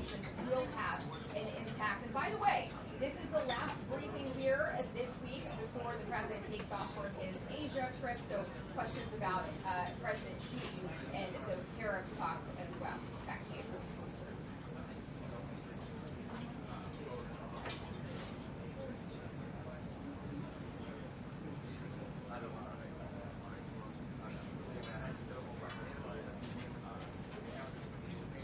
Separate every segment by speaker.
Speaker 1: sanctions will have an impact. And by the way, this is the last briefing here this week before the president takes off for his Asia trip. So questions about President Xi and those tariffs talks as well. Back to you.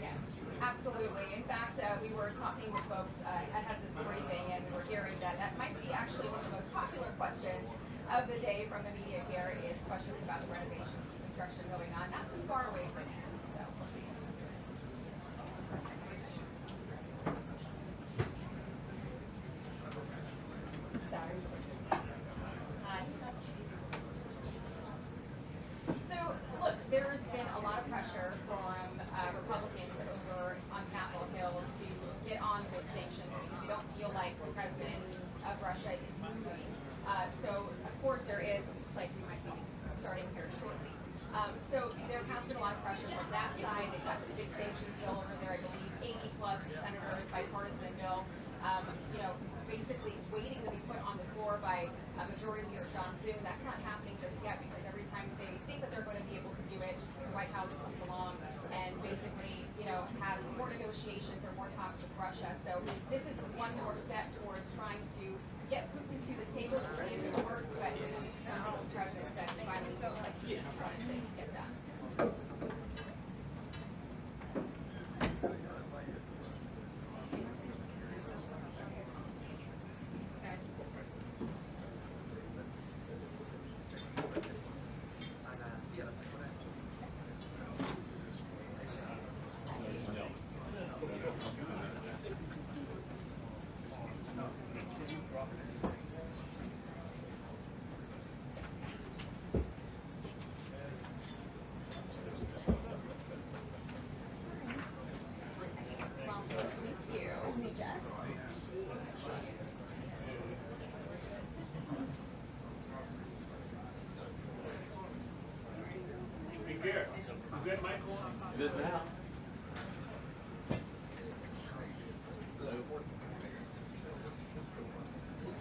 Speaker 1: Yes, absolutely. In fact, we were talking with folks ahead of this briefing, and we were hearing that that might be actually one of the most popular questions of the day from the media here is questions about the renovations construction going on not too far away from here. So we'll see. Sorry. So, look, there's been a lot of pressure from Republicans over on Capitol Hill to get on with sanctions because we don't feel like the president of Russia is moving. So, of course, there is, looks like we might be starting here shortly. So there has been a lot of pressure from that side. They've got this big sanctions bill over there, I believe 80 plus senators, bipartisan bill, basically waiting to be put on the floor by Majority Leader John Thune. That's not happening just yet because every time they think that they're going to be able to do it, the White House comes along and basically, has more negotiations or more talks with Russia. So this is one more step towards trying to get Putin to the table to see if it works. But this is something the president said finally feels like he wanted to get done.
Speaker 2: Be here. Is that Michael on?
Speaker 3: It is now.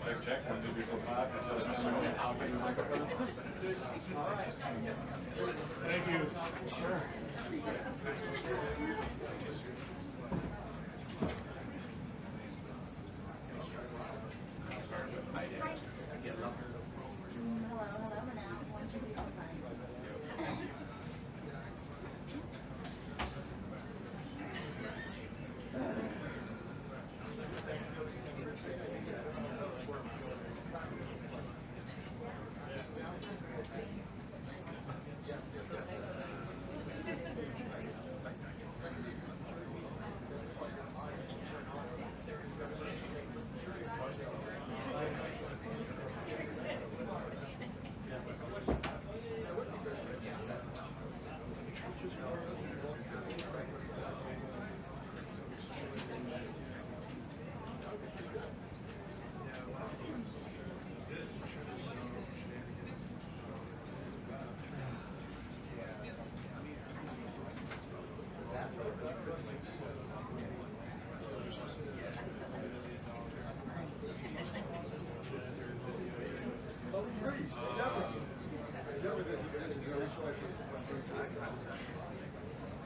Speaker 3: Check, check. 1, 2, 3, 4, 5. I'll give you the microphone. All right.
Speaker 2: Thank you.
Speaker 3: Sure.
Speaker 4: Hello, now. 1, 2, 3, 4, 5.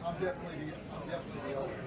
Speaker 5: I'm definitely the elder.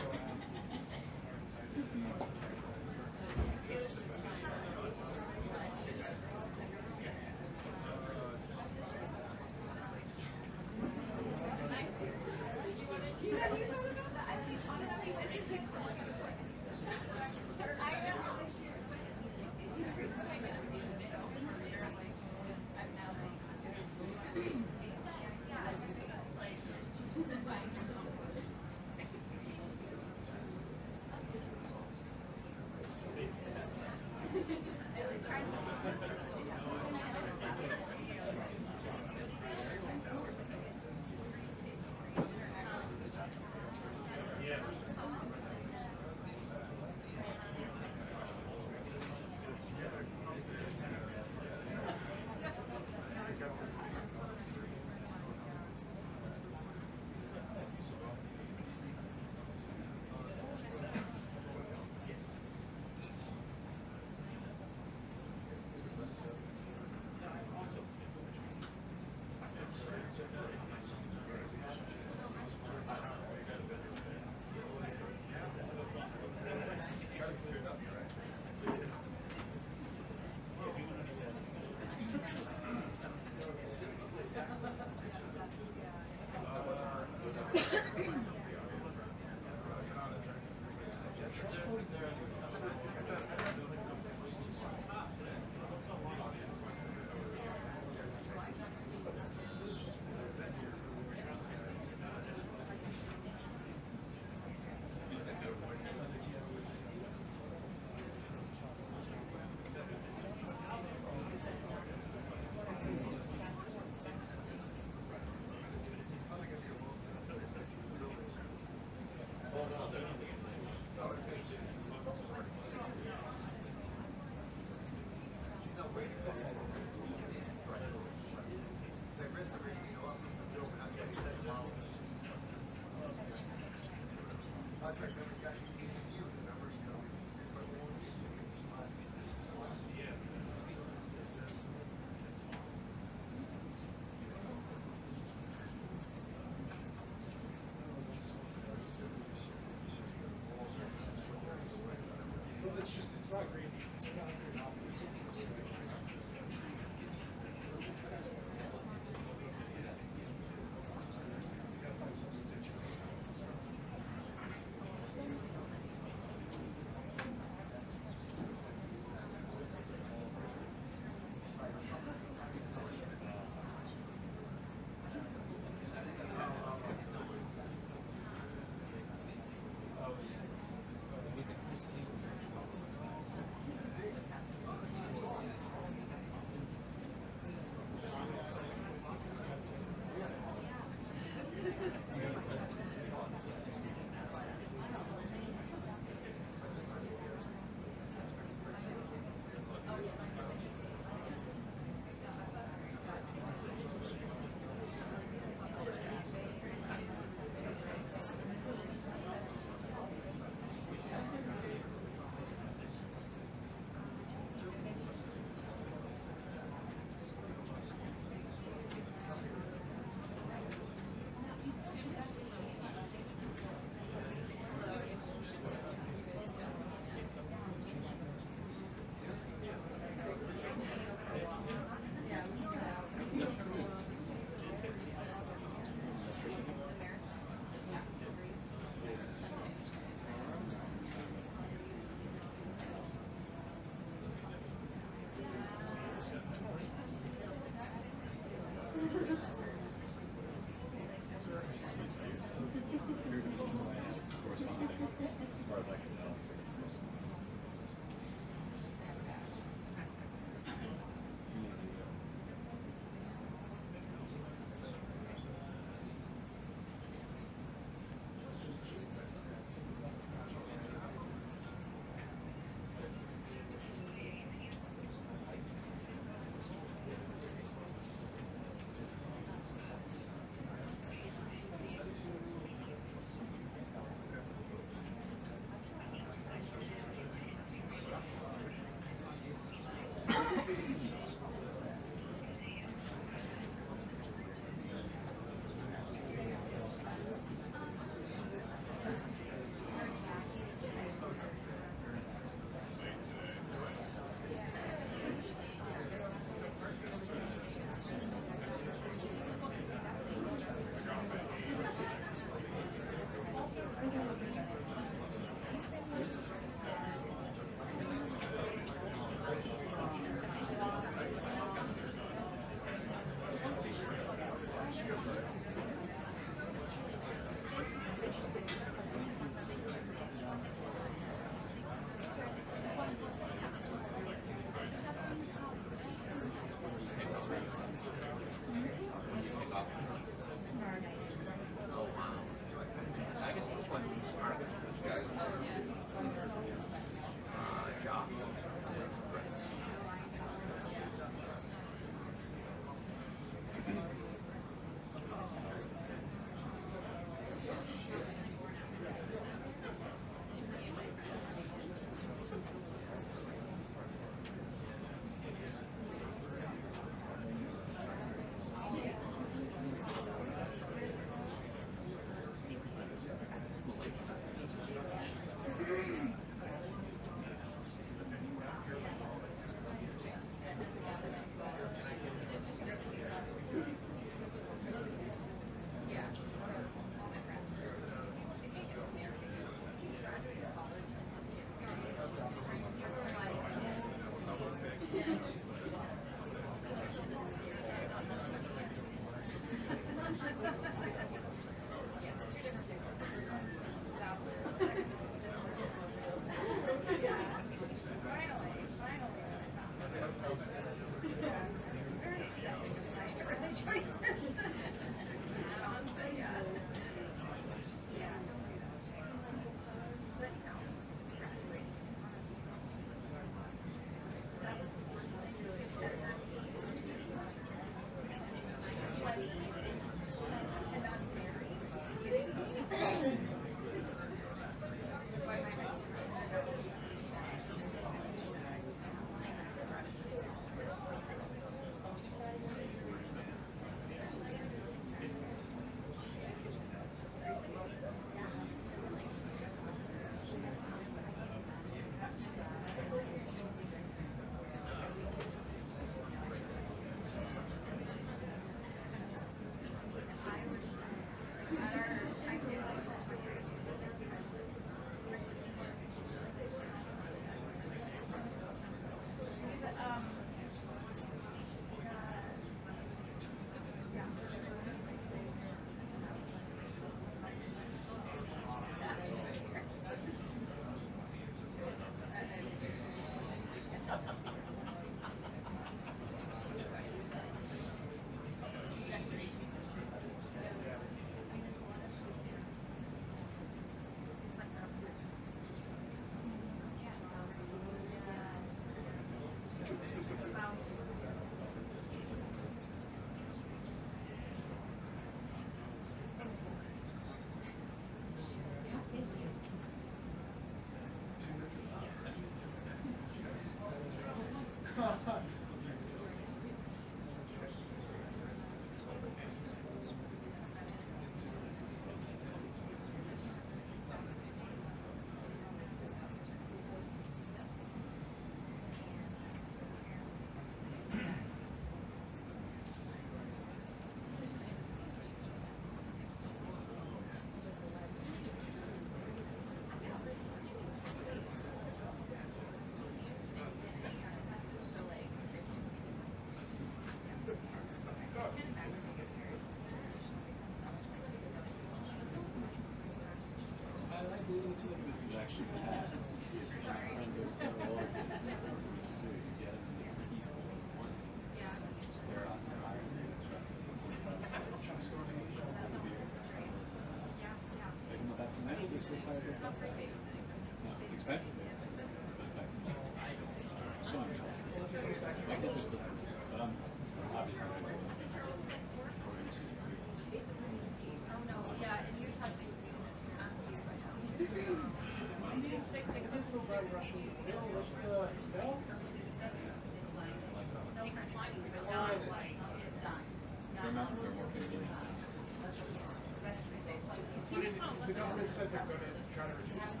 Speaker 2: The government said they're going to try to reduce it.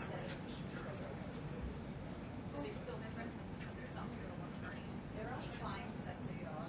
Speaker 1: So they still have there are signs that they are,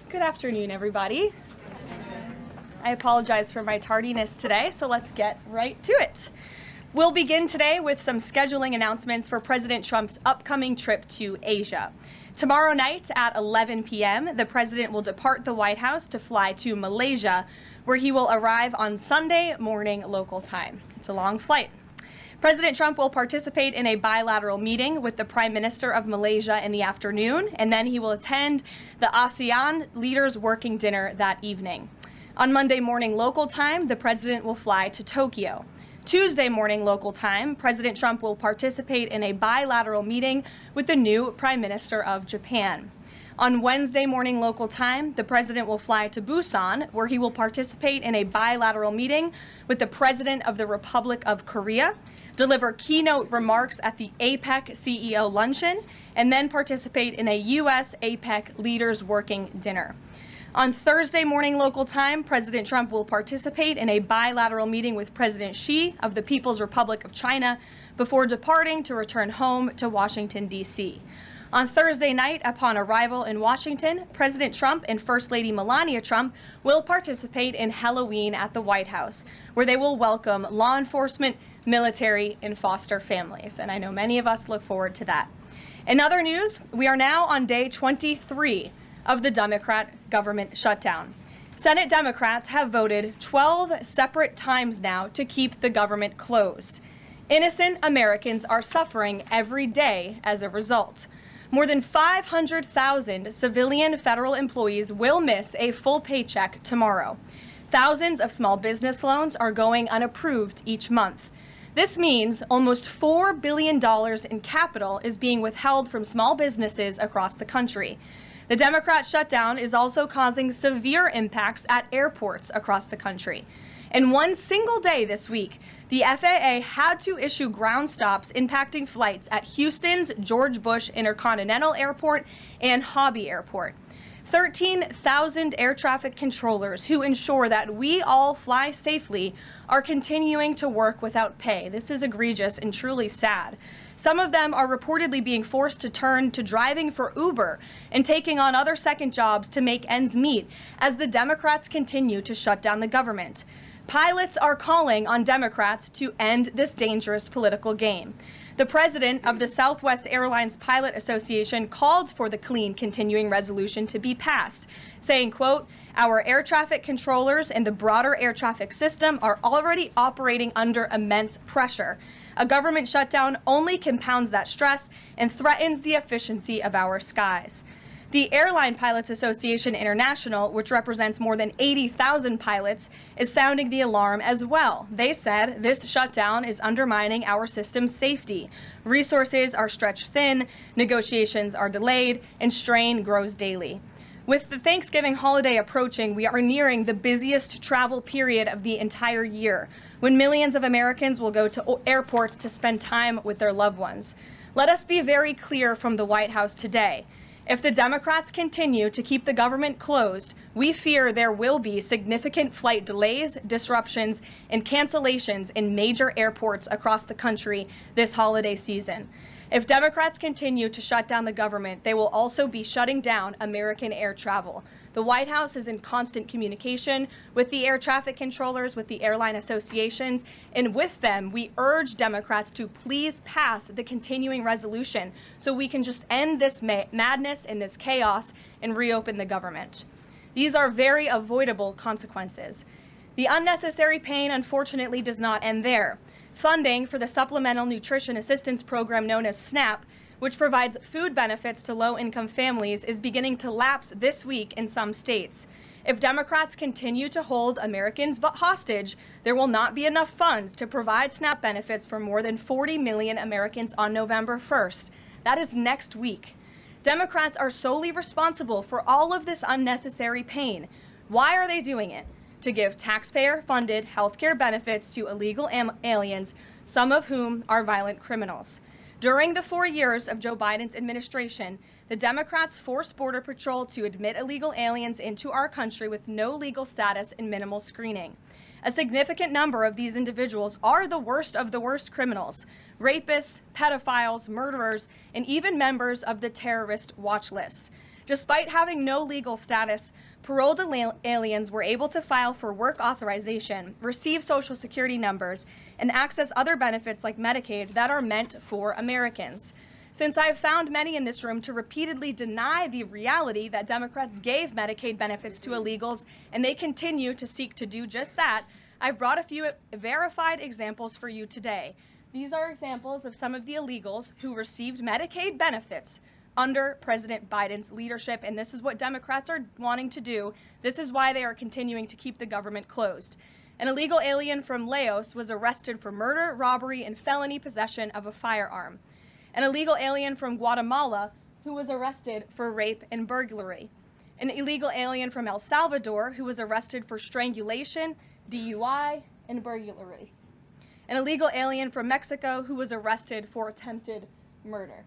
Speaker 6: Good afternoon, everybody. I apologize for my tardiness today, so let's get right to it. We'll begin today with some scheduling announcements for President Trump's upcoming trip to Asia. Tomorrow night at 11 p.m., the president will depart the White House to fly to Malaysia, where he will arrive on Sunday morning local time. It's a long flight. President Trump will participate in a bilateral meeting with the Prime Minister of Malaysia in the afternoon, and then he will attend the ASEAN Leaders Working Dinner that evening. On Monday morning local time, the president will fly to Tokyo. Tuesday morning local time, President Trump will participate in a bilateral meeting with the new Prime Minister of Japan. On Wednesday morning local time, the president will fly to Busan, where he will participate in a bilateral meeting with the President of the Republic of Korea, deliver keynote remarks at the APEC CEO luncheon, and then participate in a US-APEC Leaders Working Dinner. On Thursday morning local time, President Trump will participate in a bilateral meeting with President Xi of the People's Republic of China before departing to return home to Washington, D.C. On Thursday night, upon arrival in Washington, President Trump and First Lady Melania Trump will participate in Halloween at the White House, where they will welcome law enforcement, military, and foster families. And I know many of us look forward to that. In other news, we are now on day 23 of the Democrat government shutdown. Senate Democrats have voted 12 separate times now to keep the government closed. Innocent Americans are suffering every day as a result. More than 500,000 civilian federal employees will miss a full paycheck tomorrow. Thousands of small business loans are going unapproved each month. This means almost $4 billion in capital is being withheld from small businesses across the country. The Democrat shutdown is also causing severe impacts at airports across the country. In one single day this week, the FAA had to issue ground stops impacting flights at Houston's George Bush Intercontinental Airport and Hobby Airport. 13,000 air traffic controllers who ensure that we all fly safely are continuing to work without pay. This is egregious and truly sad. Some of them are reportedly being forced to turn to driving for Uber and taking on other second jobs to make ends meet as the Democrats continue to shut down the government. Pilots are calling on Democrats to end this dangerous political game. The president of the Southwest Airlines Pilot Association called for the clean continuing resolution to be passed, saying, quote, "Our air traffic controllers and the broader air traffic system are already operating under immense pressure. A government shutdown only compounds that stress and threatens the efficiency of our skies." The Airline Pilots Association International, which represents more than 80,000 pilots, is sounding the alarm as well. They said this shutdown is undermining our system's safety. Resources are stretched thin, negotiations are delayed, and strain grows daily. With the Thanksgiving holiday approaching, we are nearing the busiest travel period of the entire year, when millions of Americans will go to airports to spend time with their loved ones. Let us be very clear from the White House today. If the Democrats continue to keep the government closed, we fear there will be significant flight delays, disruptions, and cancellations in major airports across the country this holiday season. If Democrats continue to shut down the government, they will also be shutting down American air travel. The White House is in constant communication with the air traffic controllers, with the airline associations, and with them, we urge Democrats to please pass the continuing resolution so we can just end this madness and this chaos and reopen the government. These are very avoidable consequences. The unnecessary pain, unfortunately, does not end there. Funding for the Supplemental Nutrition Assistance Program known as SNAP, which provides food benefits to low-income families, is beginning to lapse this week in some states. If Democrats continue to hold Americans hostage, there will not be enough funds to provide SNAP benefits for more than 40 million Americans on November 1st. That is next week. Democrats are solely responsible for all of this unnecessary pain. Why are they doing it? To give taxpayer-funded health care benefits to illegal aliens, some of whom are violent criminals. During the 4 years of Joe Biden's administration, the Democrats forced Border Patrol to admit illegal aliens into our country with no legal status and minimal screening. A significant number of these individuals are the worst of the worst criminals: rapists, pedophiles, murderers, and even members of the terrorist watch list. Despite having no legal status, paroled aliens were able to file for work authorization, receive Social Security numbers, and access other benefits like Medicaid that are meant for Americans. Since I've found many in this room to repeatedly deny the reality that Democrats gave Medicaid benefits to illegals, and they continue to seek to do just that, I've brought a few verified examples for you today. These are examples of some of the illegals who received Medicaid benefits under President Biden's leadership, and this is what Democrats are wanting to do. This is why they are continuing to keep the government closed. An illegal alien from Laos was arrested for murder, robbery, and felony possession of a firearm. An illegal alien from Guatemala who was arrested for rape and burglary. An illegal alien from El Salvador who was arrested for strangulation, DUI, and burglary. An illegal alien from Mexico who was arrested for attempted murder.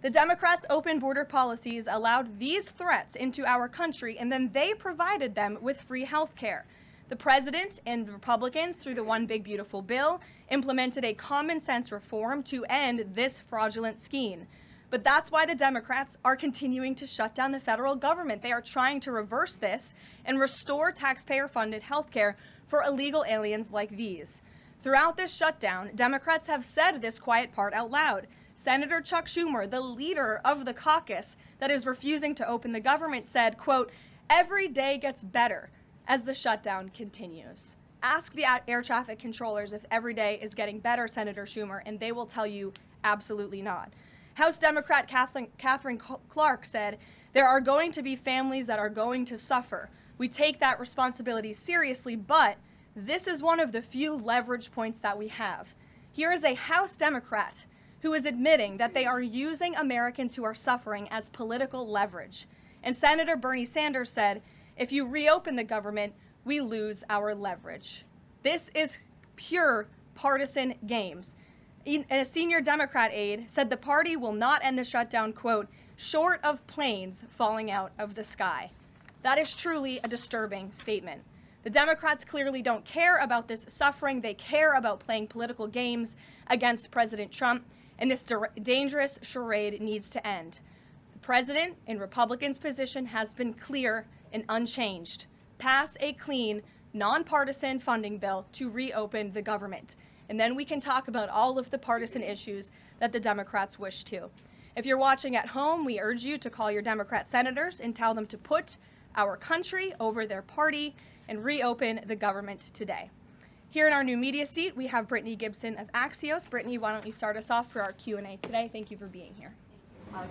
Speaker 6: The Democrats' open border policies allowed these threats into our country, and then they provided them with free health care. The president and Republicans, through the One Big Beautiful Bill, implemented a common sense reform to end this fraudulent scheme. But that's why the Democrats are continuing to shut down the federal government. They are trying to reverse this and restore taxpayer-funded health care for illegal aliens like these. Throughout this shutdown, Democrats have said this quiet part out loud. Senator Chuck Schumer, the leader of the caucus that is refusing to open the government, said, quote, "Every day gets better as the shutdown continues." Ask the air traffic controllers if every day is getting better, Senator Schumer, and they will tell you absolutely not. House Democrat Catherine Clark said, "There are going to be families that are going to suffer. We take that responsibility seriously, but this is one of the few leverage points that we have." Here is a House Democrat who is admitting that they are using Americans who are suffering as political leverage. And Senator Bernie Sanders said, "If you reopen the government, we lose our leverage." This is pure partisan games. A senior Democrat aide said the party will not end the shutdown, quote, "short of planes falling out of the sky." That is truly a disturbing statement. The Democrats clearly don't care about this suffering. They care about playing political games against President Trump, and this dangerous charade needs to end. The president and Republicans' position has been clear and unchanged. Pass a clean, nonpartisan funding bill to reopen the government. And then we can talk about all of the partisan issues that the Democrats wish to. If you're watching at home, we urge you to call your Democrat senators and tell them to put our country over their party and reopen the government today. Here in our new media seat, we have Brittany Gibson of Axios. Brittany, why don't you start us off for our Q&A today? Thank you for being here.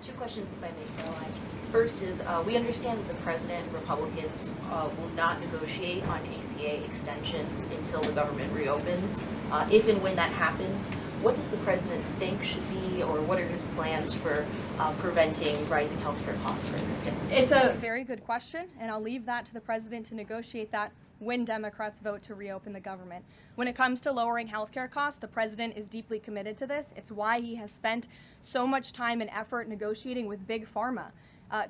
Speaker 7: Two questions, if I may, Caroline. First is, we understand that the president and Republicans will not negotiate on ACA extensions until the government reopens. If and when that happens, what does the president think should be, or what are his plans for preventing rising healthcare costs for Americans?
Speaker 6: It's a very good question, and I'll leave that to the president to negotiate that when Democrats vote to reopen the government. When it comes to lowering healthcare costs, the president is deeply committed to this. It's why he has spent so much time and effort negotiating with Big Pharma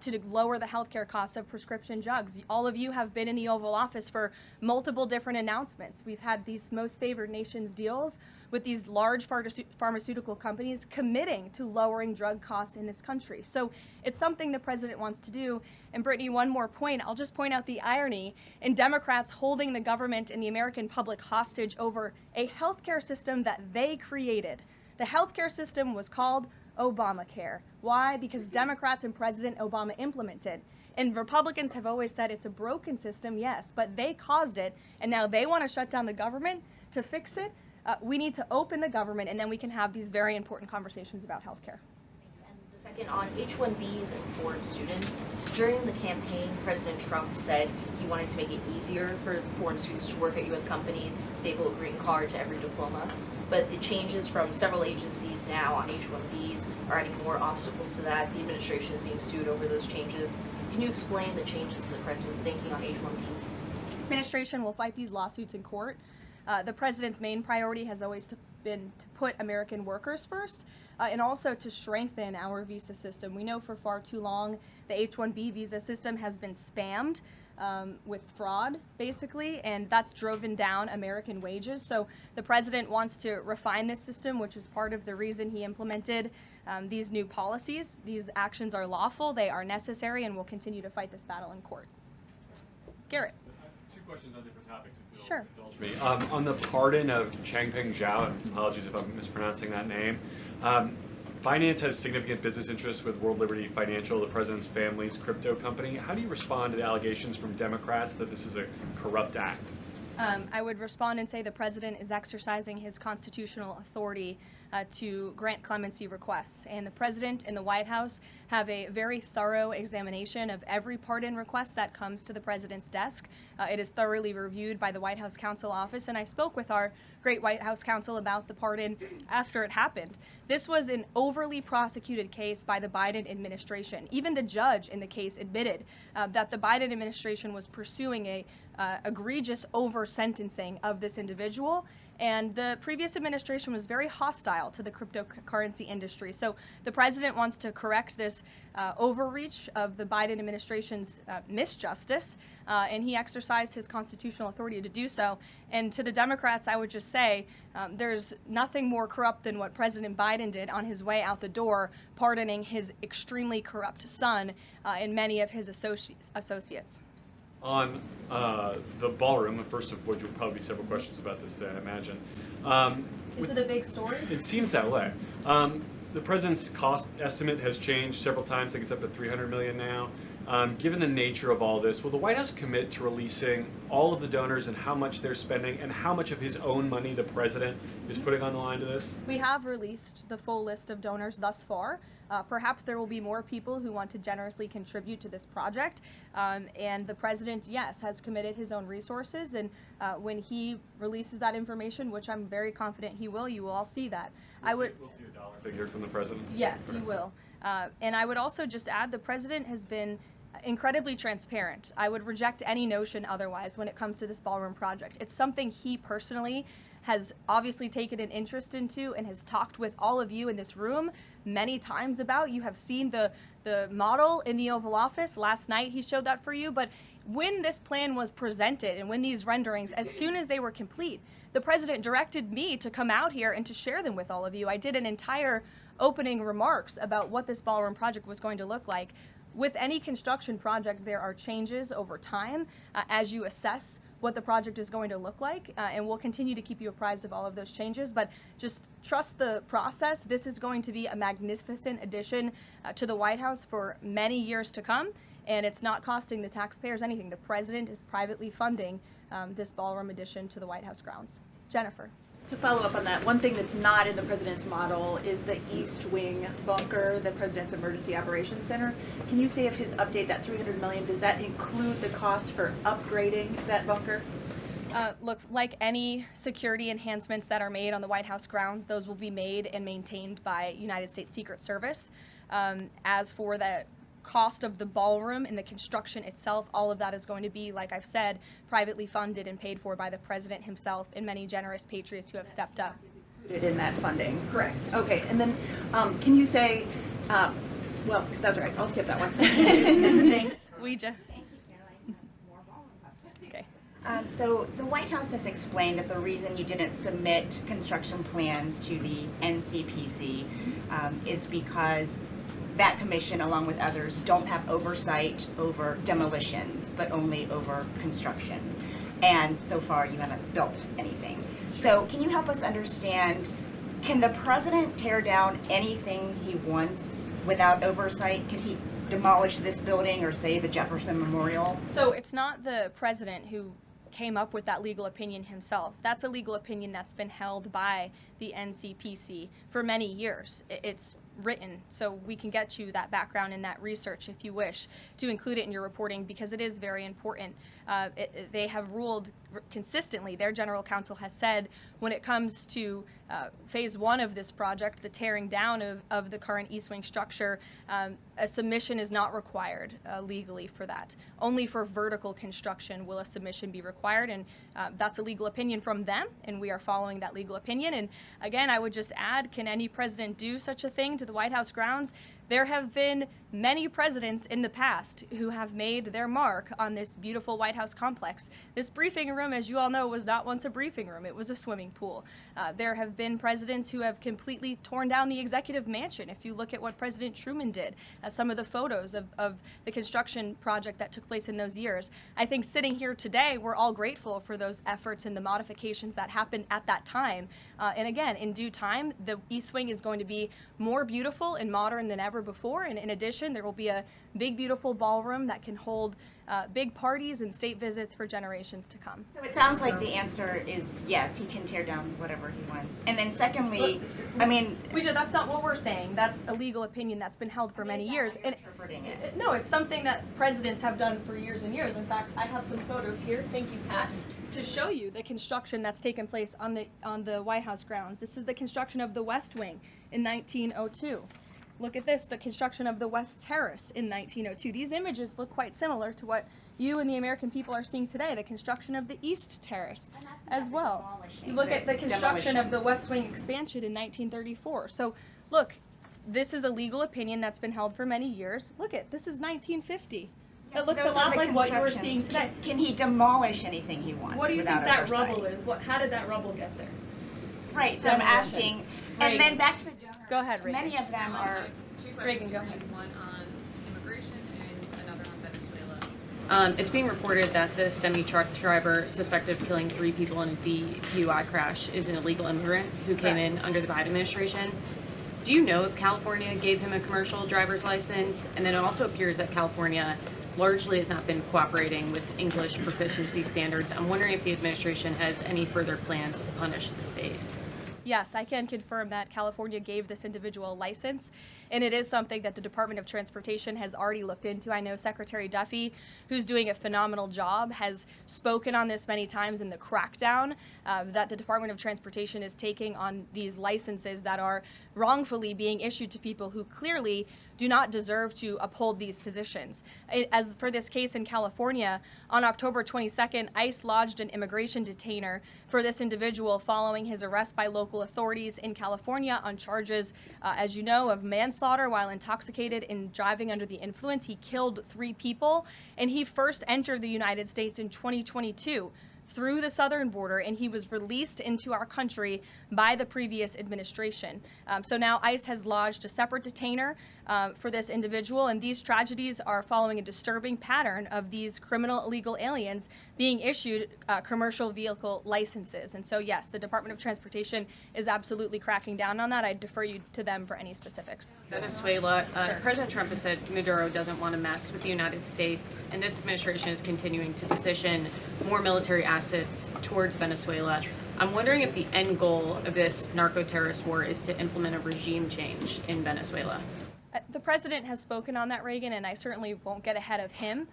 Speaker 6: to lower the healthcare costs of prescription drugs. All of you have been in the Oval Office for multiple different announcements. We've had these most favored nations deals with these large pharmaceutical companies committing to lowering drug costs in this country. So it's something the president wants to do. And Brittany, one more point. I'll just point out the irony in Democrats holding the government and the American public hostage over a healthcare system that they created. The healthcare system was called Obamacare. Why? Because Democrats and President Obama implemented. And Republicans have always said it's a broken system, yes, but they caused it, and now they want to shut down the government to fix it. We need to open the government, and then we can have these very important conversations about health care.
Speaker 7: And the second Second, on H-1Bs and foreign students, during the campaign, President Trump said he wanted to make it easier for foreign students to work at U.S. companies, stable green card to every diploma. But the changes from several agencies now on H-1Bs are adding more obstacles to that. The administration is being sued over those changes. Can you explain the changes in the president's thinking on H-1Bs?
Speaker 6: Administration will fight these lawsuits in court. The president's main priority has always been to put American workers first, and also to strengthen our visa system. We know for far too long the H-1B visa system has been spammed with fraud, basically, and that's driven down American wages. So the president wants to refine this system, which is part of the reason he implemented these new policies. These actions are lawful, they are necessary, and we'll continue to fight this battle in court. Garrett.
Speaker 3: Two questions on different topics, if you'll
Speaker 6: Sure.
Speaker 3: indulge me. On the pardon of Changpeng Zhao, and apologies if I'm mispronouncing that name, Binance has significant business interests with World Liberty Financial, the president's family's crypto company. How do you respond to the allegations from Democrats that this is a corrupt act?
Speaker 6: I would respond and say the president is exercising his constitutional authority to grant clemency requests. And the president and the White House have a very thorough examination of every pardon request that comes to the president's desk. It is thoroughly reviewed by the White House Counsel Office, and I spoke with our great White House counsel about the pardon after it happened. This was an overly prosecuted case by the Biden administration. Even the judge in the case admitted that the Biden administration was pursuing a egregious over-sentencing of this individual, and the previous administration was very hostile to the cryptocurrency industry. So the president wants to correct this overreach of the Biden administration's misjustice, and he exercised his constitutional authority to do so. And to the Democrats, I would just say there's nothing more corrupt than what President Biden did on his way out the door, pardoning his extremely corrupt son and many of his associates.
Speaker 3: On the ballroom, first of which will probably be several questions about this today, I imagine.
Speaker 6: Is it a big story?
Speaker 3: It seems that way. The president's cost estimate has changed several times. I think it's up to $300 million now. Given the nature of all this, will the White House commit to releasing all of the donors and how much they're spending and how much of his own money the president is putting on the line to this?
Speaker 6: We have released the full list of donors thus far. Perhaps there will be more people who want to generously contribute to this project. And the president, yes, has committed his own resources. And when he releases that information, which I'm very confident he will, you will all see that.
Speaker 3: We'll see a dollar figure from the president?
Speaker 6: Yes, he will. And I would also just add the president has been incredibly transparent. I would reject any notion otherwise when it comes to this ballroom project. It's something he personally has obviously taken an interest into and has talked with all of you in this room many times about. You have seen the model in the Oval Office. Last night he showed that for you. But when this plan was presented and when these renderings, as soon as they were complete, the president directed me to come out here and to share them with all of you. I did an entire opening remarks about what this ballroom project was going to look like. With any construction project, there are changes over time as you assess what the project is going to look like, and we'll continue to keep you apprised of all of those changes, but just trust the process. This is going to be a magnificent addition to the White House for many years to come, and it's not costing the taxpayers anything. The president is privately funding this ballroom addition to the White House grounds. Jennifer.
Speaker 8: To follow up on that, one thing that's not in the president's model is the East Wing bunker, the president's emergency operations center. Can you say if his update, that $300 million, does that include the cost for upgrading that bunker?
Speaker 6: Look, like any security enhancements that are made on the White House grounds, those will be made and maintained by United States Secret Service. As for the cost of the ballroom and the construction itself, all of that is going to be, like I've said, privately funded and paid for by the president himself and many generous patriots who have stepped up.
Speaker 8: Included in that funding?
Speaker 6: Correct.
Speaker 8: Okay, and then can you say, well, that's all right, I'll skip that one.
Speaker 6: Thanks. Ouija. Okay.
Speaker 4: So the White House has explained that the reason you didn't submit construction plans to the NCPC is because that commission, along with others, don't have oversight over demolitions, but only over construction. And so far, you haven't built anything. So can you help us understand, can the president tear down anything he wants without oversight? Could he demolish this building or, say, the Jefferson Memorial?
Speaker 6: So it's not the president who came up with that legal opinion himself. That's a legal opinion that's been held by the NCPC for many years. It's written, so we can get you that background and that research if you wish to include it in your reporting, because it is very important. They have ruled consistently, their general counsel has said, when it comes to phase 1 of this project, the tearing down of the current East Wing structure, a submission is not required legally for that. Only for vertical construction will a submission be required, and that's a legal opinion from them, and we are following that legal opinion. And again, I would just add, can any president do such a thing to the White House grounds? There have been many presidents in the past who have made their mark on this beautiful White House complex. This briefing room, as you all know, was not once a briefing room. It was a swimming pool. There have been presidents who have completely torn down the executive mansion. If you look at what President Truman did, some of the photos of the construction project that took place in those years. I think sitting here today, we're all grateful for those efforts and the modifications that happened at that time. And again, in due time, the East Wing is going to be more beautiful and modern than ever before, and in addition, there will be a big, beautiful ballroom that can hold big parties and state visits for generations to come.
Speaker 4: So it sounds like the answer is yes, he can tear down whatever he wants. And then secondly, I mean,
Speaker 6: that's not what we're saying. That's a legal opinion that's been held for many years. And
Speaker 4: interpreting it.
Speaker 6: No, it's something that presidents have done for years and years. In fact, I have some photos here. Thank you, Pat, to show you the construction that's taken place on the White House grounds. This is the construction of the West Wing in 1902. Look at this, the construction of the West Terrace in 1902. These images look quite similar to what you and the American people are seeing today, the construction of the East Terrace as well. You look at the construction of the West Wing expansion in 1934. So look, this is a legal opinion that's been held for many years. Look at, this is 1950.
Speaker 4: Yes,
Speaker 6: it looks a lot like what you were seeing today.
Speaker 4: Can he demolish anything he wants?
Speaker 6: What do you think that
Speaker 4: oversight?
Speaker 6: rubble is? How did that rubble get there?
Speaker 4: Right, so I'm asking, and then back to the donors.
Speaker 6: Go ahead, Reagan.
Speaker 4: Many of them are.
Speaker 9: Two
Speaker 6: Reagan,
Speaker 9: questions,
Speaker 6: go ahead.
Speaker 9: one on immigration and another on Venezuela. It's being reported that the semi-truck driver suspected of killing 3 people in a DUI crash is an illegal immigrant who came in under the Biden administration. Do you know if California gave him a commercial driver's license? And then it also appears that California largely has not been cooperating with English proficiency standards. I'm wondering if the administration has any further plans to punish the state.
Speaker 6: Yes, I can confirm that California gave this individual a license, and it is something that the Department of Transportation has already looked into. I know Secretary Duffy, who's doing a phenomenal job, has spoken on this many times in the crackdown that the Department of Transportation is taking on these licenses that are wrongfully being issued to people who clearly do not deserve to uphold these positions. As for this case in California, on October 22nd, ICE lodged an immigration detainer for this individual following his arrest by local authorities in California on charges, as you know, of manslaughter while intoxicated and driving under the influence. He killed 3 people, and he first entered the United States in 2022 through the southern border, and he was released into our country by the previous administration. So now ICE has lodged a separate detainer for this individual, and these tragedies are following a disturbing pattern of these criminal illegal aliens being issued commercial vehicle licenses. And so yes, the Department of Transportation is absolutely cracking down on that. I defer you to them for any specifics.
Speaker 9: Venezuela,
Speaker 6: Sure.
Speaker 9: President Trump has said Maduro doesn't want to mess with the United States, and this administration is continuing to position more military assets towards Venezuela. I'm wondering if the end goal of this narco-terrorist war is to implement a regime change in Venezuela.
Speaker 6: The president has spoken on that, Reagan, and I certainly won't get ahead of him.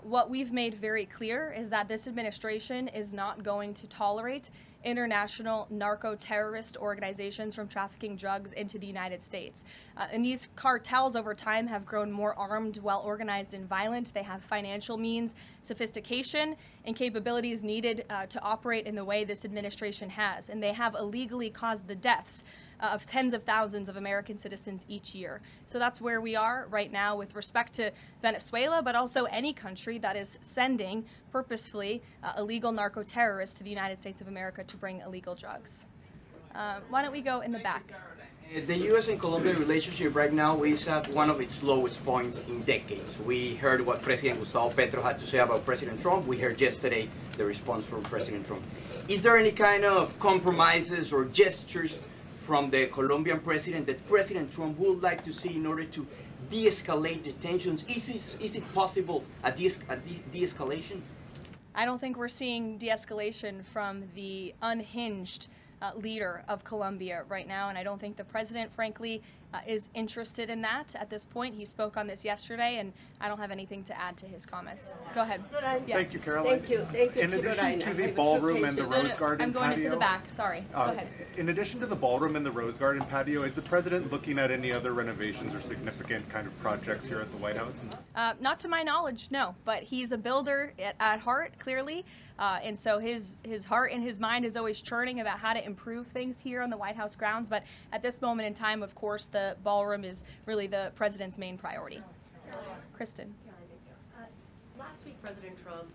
Speaker 6: What we've made very clear is that this administration is not going to tolerate international narco-terrorist organizations from trafficking drugs into the United States. And these cartels over time have grown more armed, well-organized, and violent. They have financial means, sophistication, and capabilities needed to operate in the way this administration has. And they have illegally caused the deaths of tens of thousands of American citizens each year. So that's where we are right now with respect to Venezuela, but also any country that is sending purposefully illegal narco-terrorists to the United States of America to bring illegal drugs. Why don't we go in the back?
Speaker 10: The US and Colombia relationship right now is at one of its lowest points in decades. We heard what President Gustavo Petro had to say about President Trump. We heard yesterday the response from President Trump. Is there any kind of compromises or gestures from the Colombian president that President Trump would like to see in order to de-escalate the tensions? Is it possible a de-escalation?
Speaker 6: I don't think we're seeing de-escalation from the unhinged leader of Colombia right now, and I don't think the president, frankly, is interested in that at this point. He spoke on this yesterday, and I don't have anything to add to his comments. Go ahead. Yes.
Speaker 11: Thank you, Caroline.
Speaker 12: Thank you.
Speaker 11: In addition to the ballroom and the Rose Garden
Speaker 6: I'm going
Speaker 11: patio,
Speaker 6: into the back. Sorry. Go ahead.
Speaker 11: in addition to the ballroom and the Rose Garden patio, is the president looking at any other renovations or significant kind of projects here at the White House?
Speaker 6: Not to my knowledge, no. But he's a builder at heart, clearly, and so his heart and his mind is always churning about how to improve things here on the White House grounds. But at this moment in time, of course, the ballroom is really the president's main priority. Kristen.
Speaker 13: Last week, President Trump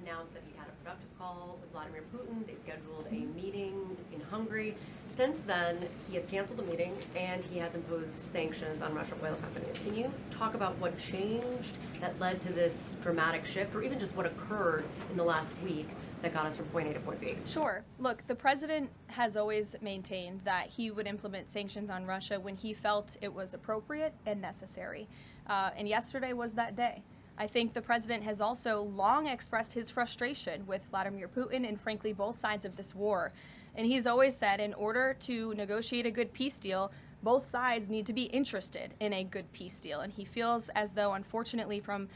Speaker 13: announced that he had a productive call with Vladimir Putin. They scheduled a meeting in Hungary. Since then, he has canceled the meeting and he has imposed sanctions on Russian oil companies. Can you talk about what changed that led to this dramatic shift, or even just what occurred in the last week that got us from point A to point B?
Speaker 6: Sure. Look, the president has always maintained that he would implement sanctions on Russia when he felt it was appropriate and necessary. And yesterday was that day. I think the president has also long expressed his frustration with Vladimir Putin and, frankly, both sides of this war. And he's always said in order to negotiate a good peace deal, both sides need to be interested in a good peace deal. And he feels as though, unfortunately, from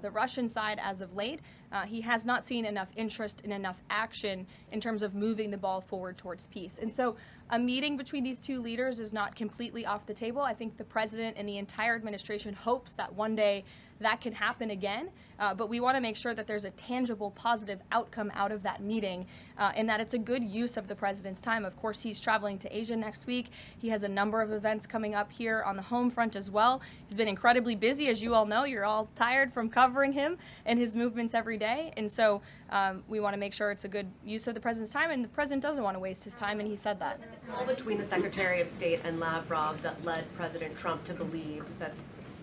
Speaker 6: the Russian side as of late, he has not seen enough interest and enough action in terms of moving the ball forward towards peace. And so a meeting between these two leaders is not completely off the table. I think the president and the entire administration hopes that one day that can happen again, but we want to make sure that there's a tangible, positive outcome out of that meeting, and that it's a good use of the president's time. Of course, he's traveling to Asia next week. He has a number of events coming up here on the home front as well. He's been incredibly busy, as you all know. You're all tired from covering him and his movements every day, and so we want to make sure it's a good use of the president's time, and the president doesn't want to waste his time, and he said that.
Speaker 13: Was it the call between the Secretary of State and Lavrov that led President Trump to believe that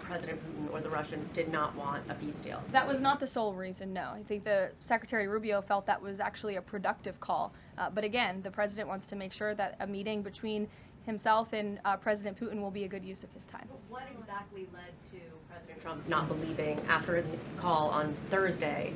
Speaker 13: President Putin or the Russians did not want a peace deal?
Speaker 6: That was not the sole reason, no. I think the Secretary Rubio felt that was actually a productive call. But again, the president wants to make sure that a meeting between himself and President Putin will be a good use of his time.
Speaker 13: What exactly led to President Trump not believing, after his call on Thursday,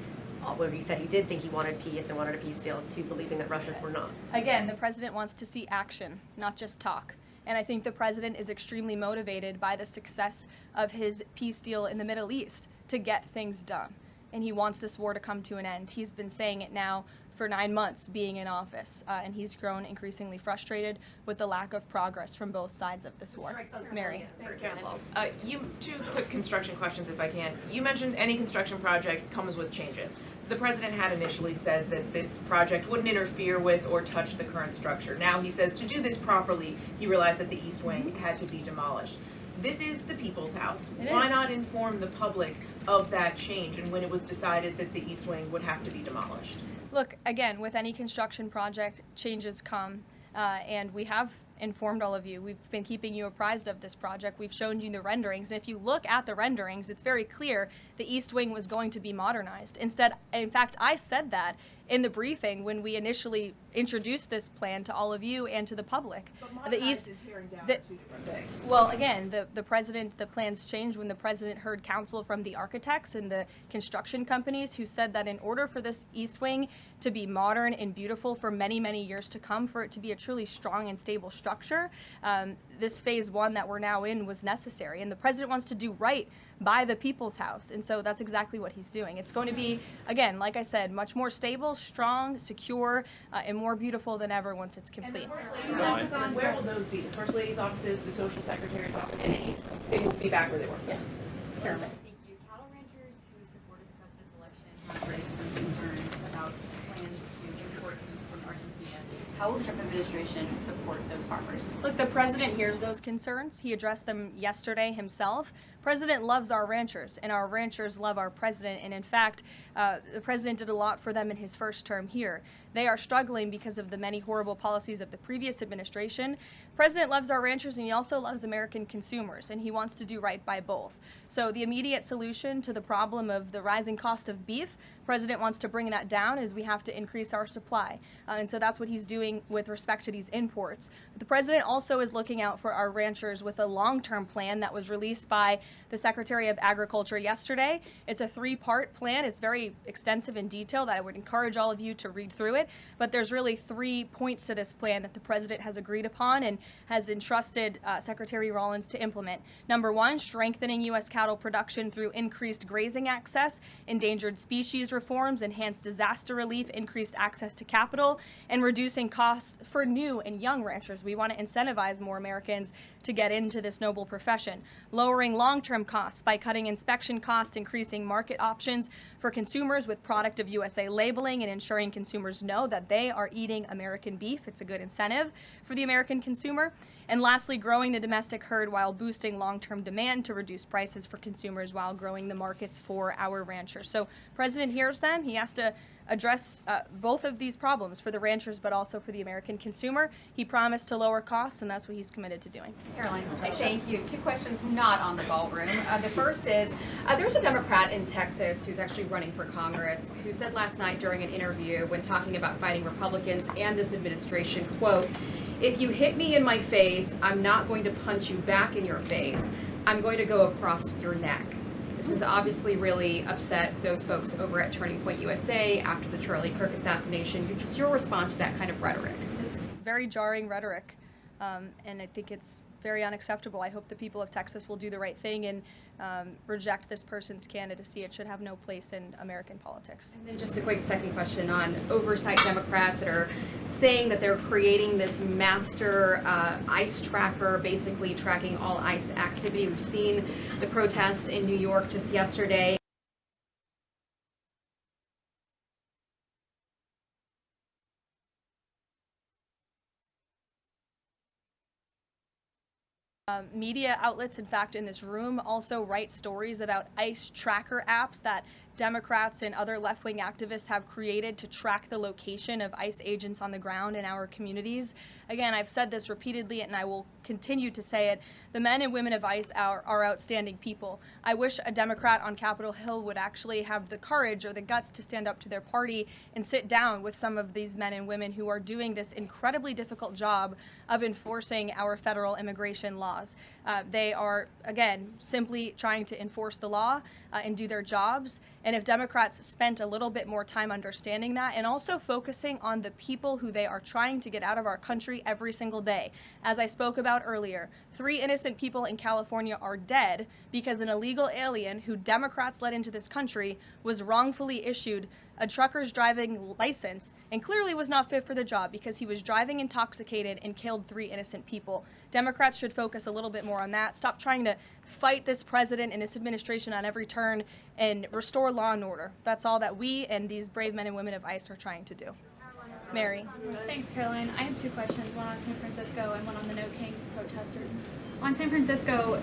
Speaker 13: where he said he did think he wanted peace and wanted a peace deal, to believing that Russians were not?
Speaker 6: Again, the president wants to see action, not just talk. And I think the president is extremely motivated by the success of his peace deal in the Middle East to get things done. And he wants this war to come to an end. He's been saying it now for 9 months being in office, and he's grown increasingly frustrated with the lack of progress from both sides of this war. Mary.
Speaker 13: For example.
Speaker 14: Two quick construction questions, if I can. You mentioned any construction project comes with changes. The president had initially said that this project wouldn't interfere with or touch the current structure. Now he says to do this properly, he realized that the East Wing had to be demolished. This is the people's house. Why not inform the public of that change and when it was decided that the East Wing would have to be demolished?
Speaker 6: Look, again, with any construction project, changes come, and we have informed all of you. We've been keeping you apprised of this project. We've shown you the renderings, and if you look at the renderings, it's very clear the East Wing was going to be modernized. Instead, in fact, I said that in the briefing when we initially introduced this plan to all of you and to the public.
Speaker 8: But the East and tearing down are two different things.
Speaker 6: Well, again, the plans changed when the president heard counsel from the architects and the construction companies who said that in order for this East Wing to be modern and beautiful for many, many years to come, for it to be a truly strong and stable structure, this phase one that we're now in was necessary. And the president wants to do right by the people's house. And so that's exactly what he's doing. It's going to be, again, like I said, much more stable, strong, secure, and more beautiful than ever once it's complete.
Speaker 14: And the First Lady's offices, where will those be? The First Lady's offices, the Social Secretary's office, and the East Coast. They will be back where they were.
Speaker 6: Yes.
Speaker 1: Thank you. Cattle ranchers who supported the president's election have raised some concerns about plans to import beef from Argentina. How will the Trump administration support those farmers?
Speaker 6: Look, the president hears those concerns. He addressed them yesterday himself. President loves our ranchers, and our ranchers love our president. And in fact, the president did a lot for them in his first term here. They are struggling because of the many horrible policies of the previous administration. The president loves our ranchers, and he also loves American consumers, and he wants to do right by both. So the immediate solution to the problem of the rising cost of beef, the president wants to bring that down, as we have to increase our supply. And so that's what he's doing with respect to these imports. The president also is looking out for our ranchers with a long-term plan that was released by the Secretary of Agriculture yesterday. It's a 3-part plan. It's very extensive and detailed. I would encourage all of you to read through it. But there's really 3 points to this plan that the President has agreed upon and has entrusted Secretary Rollins to implement. Number 1, strengthening U.S. cattle production through increased grazing access, endangered species reforms, enhanced disaster relief, increased access to capital, and reducing costs for new and young ranchers. We want to incentivize more Americans to get into this noble profession. Lowering long-term costs by cutting inspection costs, increasing market options for consumers with product of USA labeling, and ensuring consumers know that they are eating American beef. It's a good incentive for the American consumer. And lastly, growing the domestic herd while boosting long-term demand to reduce prices for consumers while growing the markets for our ranchers. So President hears them. He has to address both of these problems for the ranchers, but also for the American consumer. He promised to lower costs, and that's what he's committed to doing.
Speaker 1: Caroline, thank you. 2 questions not on the ballroom. The first is, there's a Democrat in Texas who's actually running for Congress who said last night during an interview when talking about fighting Republicans and this administration, quote, "If you hit me in my face, I'm not going to punch you back in your face. I'm going to go across your neck." This has obviously really upset those folks over at Turning Point USA after the Charlie Kirk assassination. Just your response to that kind of rhetoric.
Speaker 6: Just very jarring rhetoric, and I think it's very unacceptable. I hope the people of Texas will do the right thing and reject this person's candidacy. It should have no place in American politics.
Speaker 1: And then just a quick second question on oversight Democrats that are saying that they're creating this master ICE tracker, basically tracking all ICE activity. We've seen the protests in New York just yesterday.
Speaker 6: Media outlets, in fact, in this room also write stories about ICE tracker apps that Democrats and other left-wing activists have created to track the location of ICE agents on the ground in our communities. Again, I've said this repeatedly and I will continue to say it. The men and women of ICE are outstanding people. I wish a Democrat on Capitol Hill would actually have the courage or the guts to stand up to their party and sit down with some of these men and women who are doing this incredibly difficult job of enforcing our federal immigration laws. They are, again, simply trying to enforce the law and do their jobs. And if Democrats spent a little bit more time understanding that and also focusing on the people who they are trying to get out of our country every single day. As I spoke about earlier, 3 innocent people in California are dead because an illegal alien who Democrats let into this country was wrongfully issued a trucker's driving license and clearly was not fit for the job because he was driving intoxicated and killed 3 innocent people. Democrats should focus a little bit more on that. Stop trying to fight this president and this administration on every turn and restore law and order. That's all that we and these brave men and women of ICE are trying to do. Mary.
Speaker 12: Thanks, Caroline. I have 2 questions, one on San Francisco and one on the No Kings protesters. On San Francisco,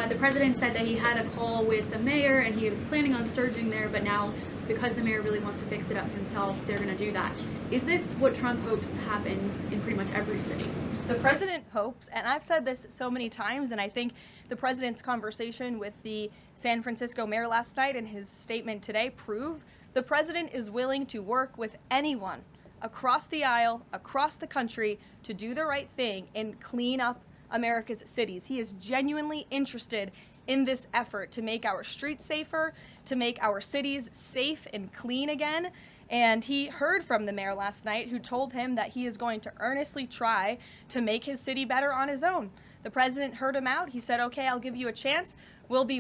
Speaker 12: the president said that he had a call with the mayor and he was planning on surging there, but now because the mayor really wants to fix it up himself, they're going to do that. Is this what Trump hopes happens in pretty much every city?
Speaker 6: The president hopes, and I've said this so many times, and I think the president's conversation with the San Francisco mayor last night and his statement today prove the president is willing to work with anyone across the aisle, across the country, to do the right thing and clean up America's cities. He is genuinely interested in this effort to make our streets safer, to make our cities safe and clean again. And he heard from the mayor last night who told him that he is going to earnestly try to make his city better on his own. The president heard him out. He said, okay, I'll give you a chance. We'll be